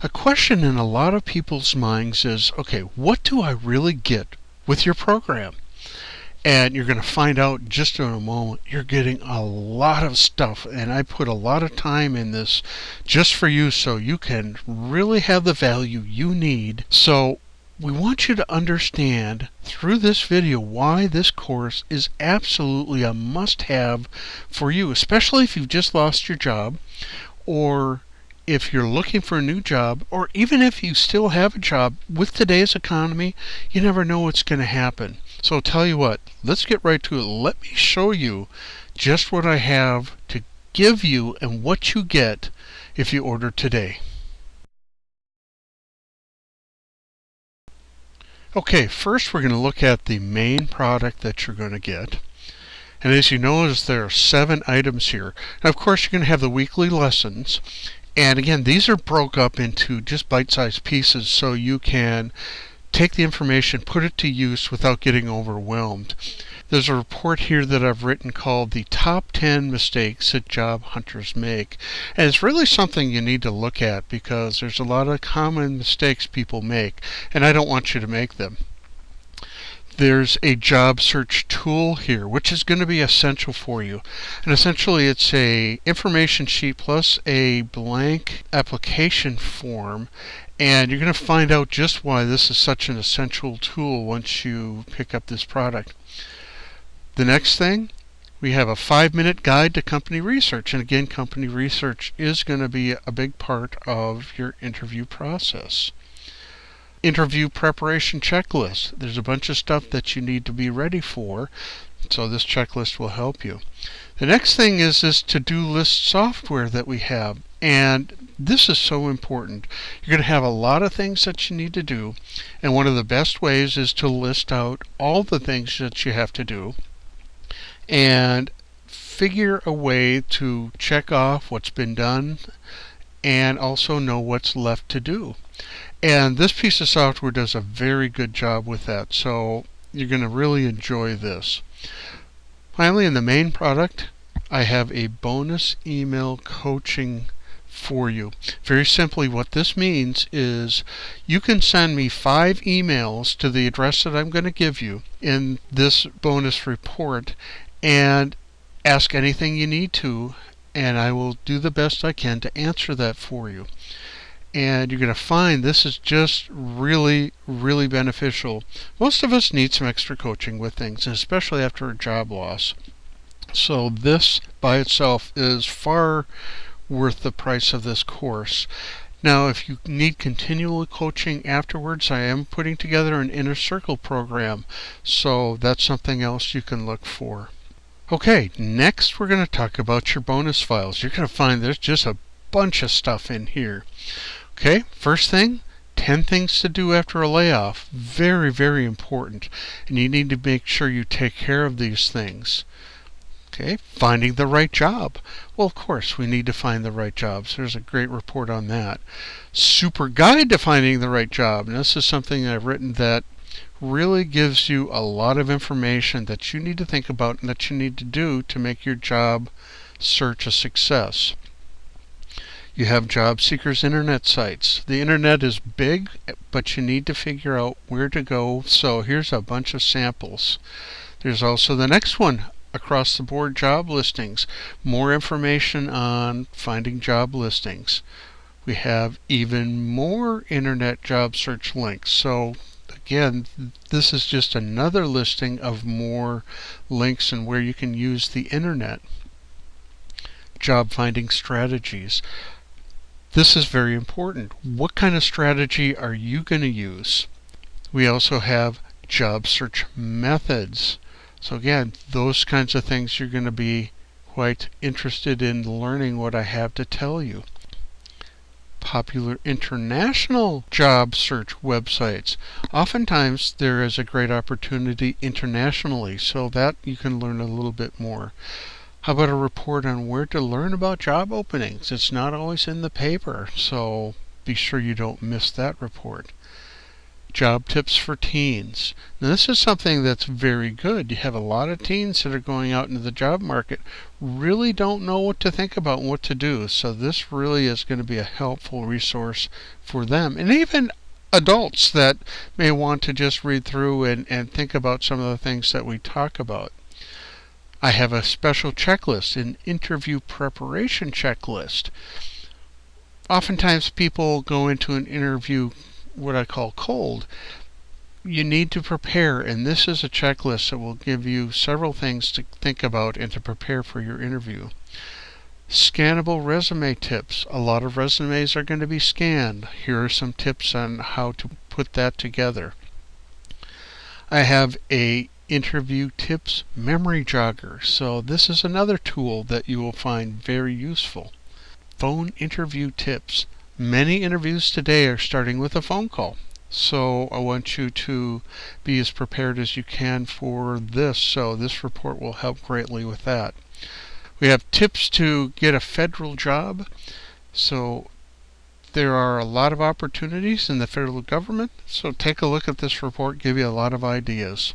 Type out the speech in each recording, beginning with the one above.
A question in a lot of people's minds is, okay, what do I really get with your program? And you're going to find out just in a moment. You're getting a lot of stuff, and I put a lot of time in this just for you so you can really have the value you need. So we want you to understand through this video why this course is absolutely a must-have for you, especially if you've just lost your job, or if you're looking for a new job, or even if you still have a job. With today's economy, you never know what's going to happen. So I'll tell you what, let's get right to it. Let me show you just what I have to give you and what you get if you order today. Okay, first we're going to look at the main product that you're going to get. And as you notice, there are 7 items here. Now, of course, you're going to have the weekly lessons. And again, these are broke up into just bite-sized pieces so you can take the information, put it to use without getting overwhelmed. There's a report here that I've written called the Top 10 Mistakes That Job Hunters Make. And it's really something you need to look at because there's a lot of common mistakes people make, and I don't want you to make them. There's a job search tool here, which is going to be essential for you. And essentially it's a information sheet plus a blank application form. And you're going to find out just why this is such an essential tool once you pick up this product. The next thing, we have a 5-minute guide to company research. And again, company research is going to be a big part of your interview process. Interview preparation checklist. There's a bunch of stuff that you need to be ready for, so this checklist will help you. The next thing is this to-do list software that we have, and this is so important. You're going to have a lot of things that you need to do, and one of the best ways is to list out all the things that you have to do and figure a way to check off what's been done and also know what's left to do. And this piece of software does a very good job with that, so you're going to really enjoy this. Finally, in the main product, I have a bonus email coaching for you. Very simply, what this means is you can send me 5 emails to the address that I'm going to give you in this bonus report and ask anything you need to, and I will do the best I can to answer that for you. And you're going to find this is just really, really beneficial. Most of us need some extra coaching with things, and especially after a job loss. So this by itself is far worth the price of this course. Now, if you need continual coaching afterwards, I am putting together an inner circle program, so that's something else you can look for. Okay, next we're going to talk about your bonus files. You're going to find there's just a bunch of stuff in here. Okay, first thing, 10 things to do after a layoff. Very, very important. And you need to make sure you take care of these things. Okay, finding the right job. Well, of course, we need to find the right jobs. There's a great report on that. Super guide to finding the right job. And this is something I've written that really gives you a lot of information that you need to think about and that you need to do to make your job search a success. You have job seekers internet sites. The internet is big, but you need to figure out where to go. So here's a bunch of samples. There's also the next one, across the board job listings. More information on finding job listings. We have even more internet job search links. So again, this is just another listing of more links and where you can use the internet. Job finding strategies. This is very important. What kind of strategy are you going to use? We also have job search methods. So again, those kinds of things you're going to be quite interested in learning what I have to tell you. Popular international job search websites. Oftentimes there is a great opportunity internationally, so that you can learn a little bit more. How about a report on where to learn about job openings? It's not always in the paper, so be sure you don't miss that report. Job tips for teens. Now this is something that's very good. You have a lot of teens that are going out into the job market, really don't know what to think about and what to do. So this really is going to be a helpful resource for them. And even adults that may want to just read through and think about some of the things that we talk about. I have a special checklist, an interview preparation checklist. Oftentimes people go into an interview what I call cold. You need to prepare, and this is a checklist that will give you several things to think about and to prepare for your interview. Scannable resume tips. A lot of resumes are going to be scanned. Here are some tips on how to put that together. I have a interview tips memory jogger. So this is another tool that you will find very useful. Phone interview tips. Many interviews today are starting with a phone call. So I want you to be as prepared as you can for this. So this report will help greatly with that. We have tips to get a federal job. So there are a lot of opportunities in the federal government. So take a look at this report, give you a lot of ideas.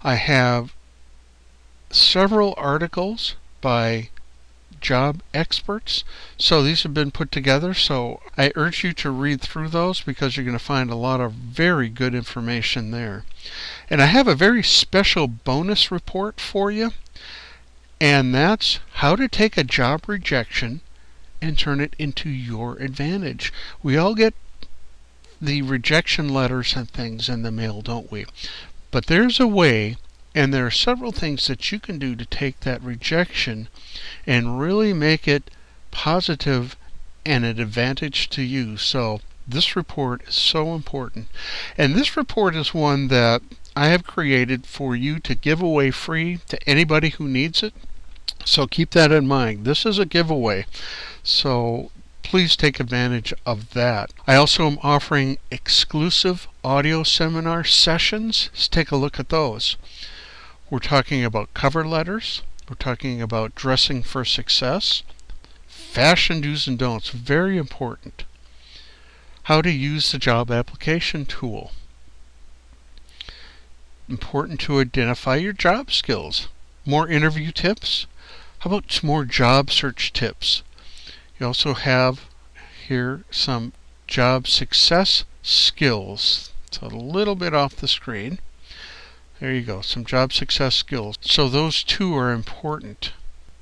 I have several articles by job experts. So these have been put together. So I urge you to read through those because you're going to find a lot of very good information there. And I have a very special bonus report for you. And that's how to take a job rejection and turn it into your advantage. We all get the rejection letters and things in the mail, don't we? But there's a way, and there are several things that you can do to take that rejection and really make it positive and an advantage to you. So this report is so important. And this report is one that I have created for you to give away free to anybody who needs it. So keep that in mind. This is a giveaway. So please take advantage of that. I also am offering exclusive audio seminar sessions. Let's take a look at those. We're talking about cover letters. We're talking about dressing for success. Fashion do's and don'ts, very important. How to use the job application tool. Important to identify your job skills. More interview tips. How about some more job search tips? You also have here some job success skills. It's a little bit off the screen. There you go, some job success skills. So those two are important.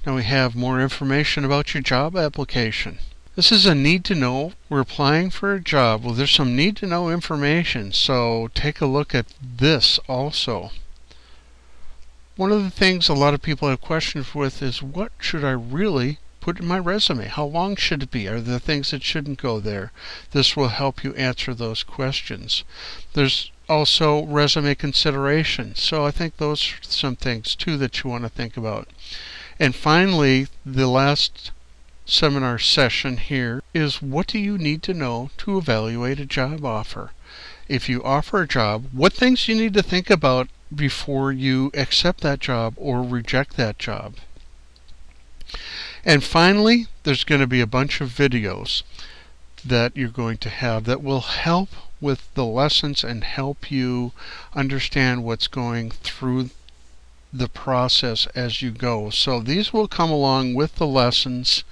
Now we have more information about your job application. This is a need to know. We're applying for a job. Well, there's some need to know information, so take a look at this also. One of the things a lot of people have questions with is, what should I really put in my resume? How long should it be? Are there things that shouldn't go there? This will help you answer those questions. There's also resume considerations. So I think those are some things too that you want to think about. And finally, the last seminar session here is, what do you need to know to evaluate a job offer? If you offer a job, what things you need to think about before you accept that job or reject that job. And finally, there's going to be a bunch of videos that you're going to have that will help with the lessons and help you understand what's going through the process as you go. So these will come along with the lessons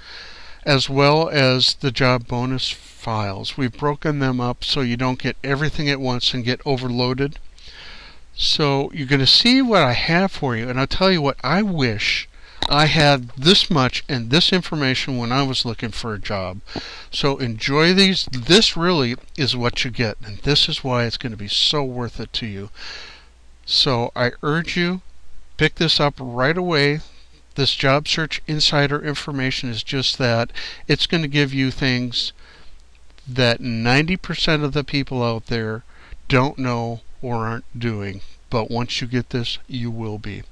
as well as the job bonus files. We've broken them up so you don't get everything at once and get overloaded. So you're going to see what I have for you, and I'll tell you what, I wish I had this much and this information when I was looking for a job. So enjoy these. This really is what you get, and this is why it's going to be so worth it to you. So I urge you, pick this up right away. This Job Search Insider information is just that. It's going to give you things that 90% of the people out there don't know or aren't doing. But once you get this, you will be.